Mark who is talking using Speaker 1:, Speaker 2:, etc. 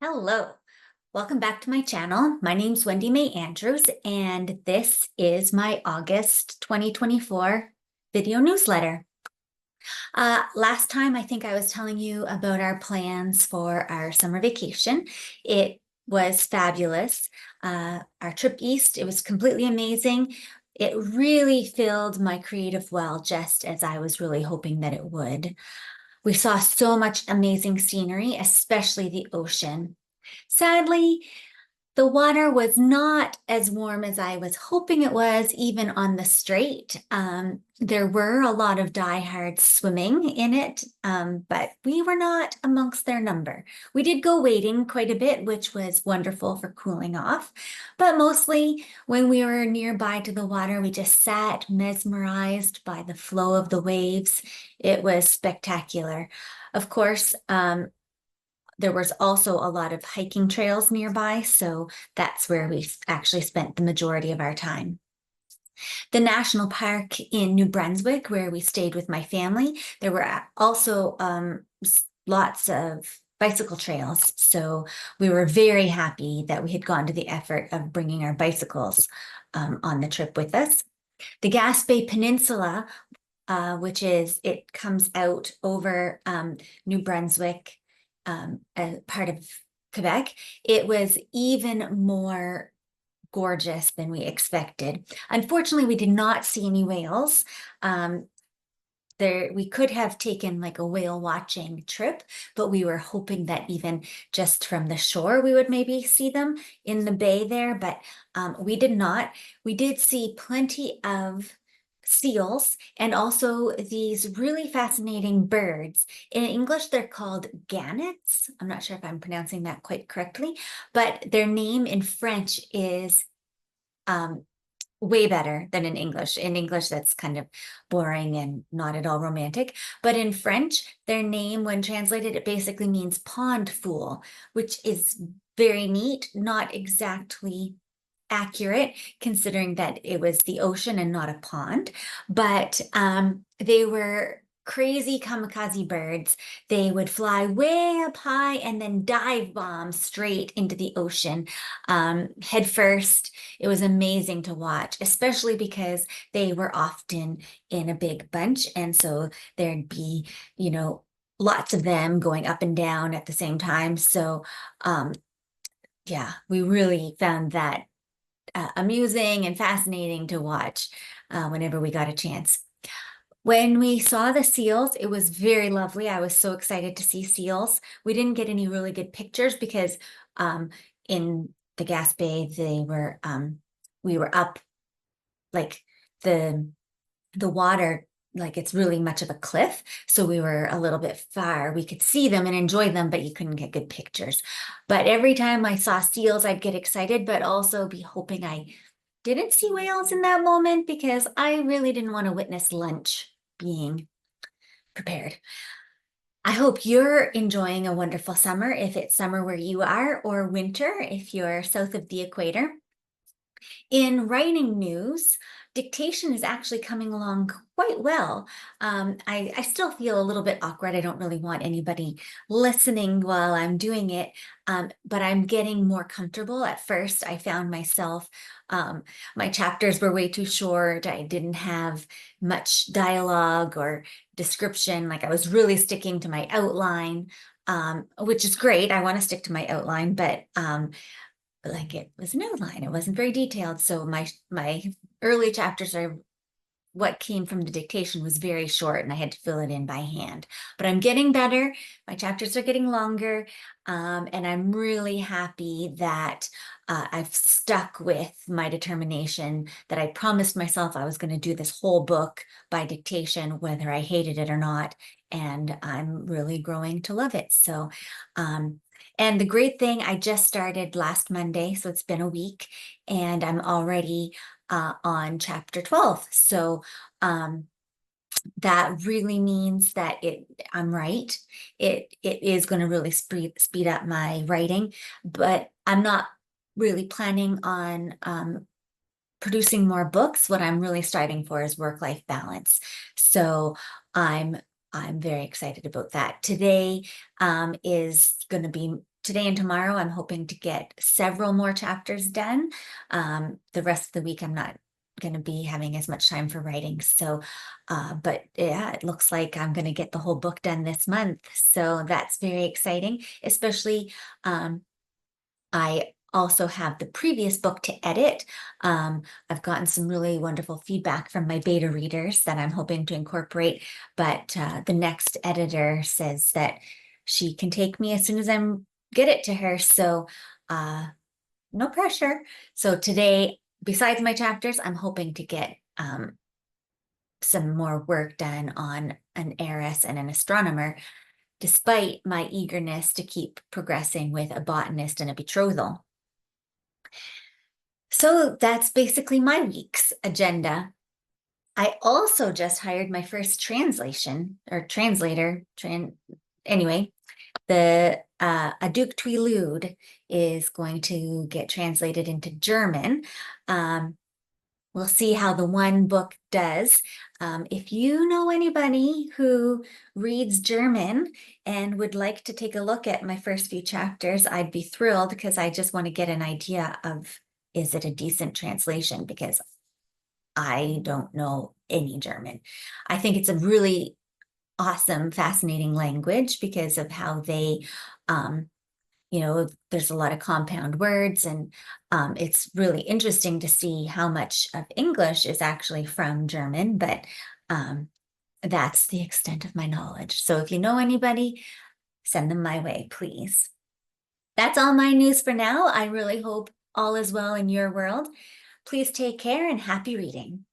Speaker 1: Hello, welcome back to my channel. My name's Wendy Mae Andrews, and this is my August 2024 video newsletter. Last time, I think I was telling you about our plans for our summer vacation. It was fabulous. Our trip east, it was completely amazing. It really filled my creative well, just as I was really hoping that it would. We saw so much amazing scenery, especially the ocean. Sadly, the water was not as warm as I was hoping it was, even on the strait. There were a lot of diehards swimming in it, but we were not amongst their number. We did go wading quite a bit, which was wonderful for cooling off. But mostly when we were nearby to the water, we just sat mesmerized by the flow of the waves. It was spectacular. Of course, there was also a lot of hiking trails nearby, so that's where we actually spent the majority of our time. The national park in New Brunswick, where we stayed with my family, there were also lots of bicycle trails. So we were very happy that we had gone to the effort of bringing our bicycles on the trip with us. The Gaspé Peninsula, it comes out over New Brunswick, a part of Quebec, it was even more gorgeous than we expected. Unfortunately, we did not see any whales. We could have taken like a whale watching trip, but we were hoping that even just from the shore, we would maybe see them in the bay there, but we did not. We did see plenty of seals and also these really fascinating birds. In English, they're called gannets. I'm not sure if I'm pronouncing that quite correctly, but their name in French is way better than in English. In English, that's kind of boring and not at all romantic. But in French, their name, when translated, it basically means pond fool, which is very neat, not exactly accurate considering that it was the ocean and not a pond, but they were crazy kamikaze birds. They would fly way up high and then dive bomb straight into the ocean head first. It was amazing to watch, especially because they were often in a big bunch, and so there'd be, lots of them going up and down at the same time. So yeah, we really found that amusing and fascinating to watch whenever we got a chance. When we saw the seals, it was very lovely. I was so excited to see seals. We didn't get any really good pictures because in the Gaspé, we were up like the water, like it's really much of a cliff. So we were a little bit far. We could see them and enjoy them, but you couldn't get good pictures. But every time I saw seals, I'd get excited, but also be hoping I didn't see whales in that moment because I really didn't want to witness lunch being prepared. I hope you're enjoying a wonderful summer if it's summer where you are, or winter if you're south of the equator. In writing news, dictation is actually coming along quite well. I still feel a little bit awkward. I don't really want anybody listening while I'm doing it, but I'm getting more comfortable. At first, I found myself, my chapters were way too short. I didn't have much dialogue or description. Like I was really sticking to my outline, which is great. I want to stick to my outline, but like it was an outline. It wasn't very detailed. So my early chapters are what came from the dictation was very short and I had to fill it in by hand. But I'm getting better. My chapters are getting longer. And I'm really happy that I've stuck with my determination that I promised myself I was going to do this whole book by dictation, whether I hated it or not. And I'm really growing to love it. So, and the great thing, I just started last Monday, so it's been a week, and I'm already on chapter 12. So that really means that I'm right. It is going to really speed up my writing, but I'm not really planning on producing more books. What I'm really striving for is work-life balance. So I'm very excited about that. Today is going to be today and tomorrow, I'm hoping to get several more chapters done. The rest of the week, I'm not going to be having as much time for writing. So, but yeah, it looks like I'm going to get the whole book done this month. So that's very exciting, especially, I also have the previous book to edit. I've gotten some really wonderful feedback from my beta readers that I'm hoping to incorporate, but the next editor says that she can take me as soon as I'm get it to her. So no pressure. So today, besides my chapters, I'm hoping to get some more work done on an heiress and an astronomer, despite my eagerness to keep progressing with a botanist and a betrothal. So that's basically my week's agenda. I also just hired my first translation or translator. Anyway, the A Duc Tweelude is going to get translated into German. We'll see how the one book does. If you know anybody who reads German and would like to take a look at my first few chapters, I'd be thrilled because I just want to get an idea of, is it a decent translation? Because I don't know any German. I think it's a really awesome, fascinating language because of how they, there's a lot of compound words, and it's really interesting to see how much of English is actually from German, but that's the extent of my knowledge. So if you know anybody, send them my way, please. That's all my news for now. I really hope all is well in your world. Please take care and happy reading.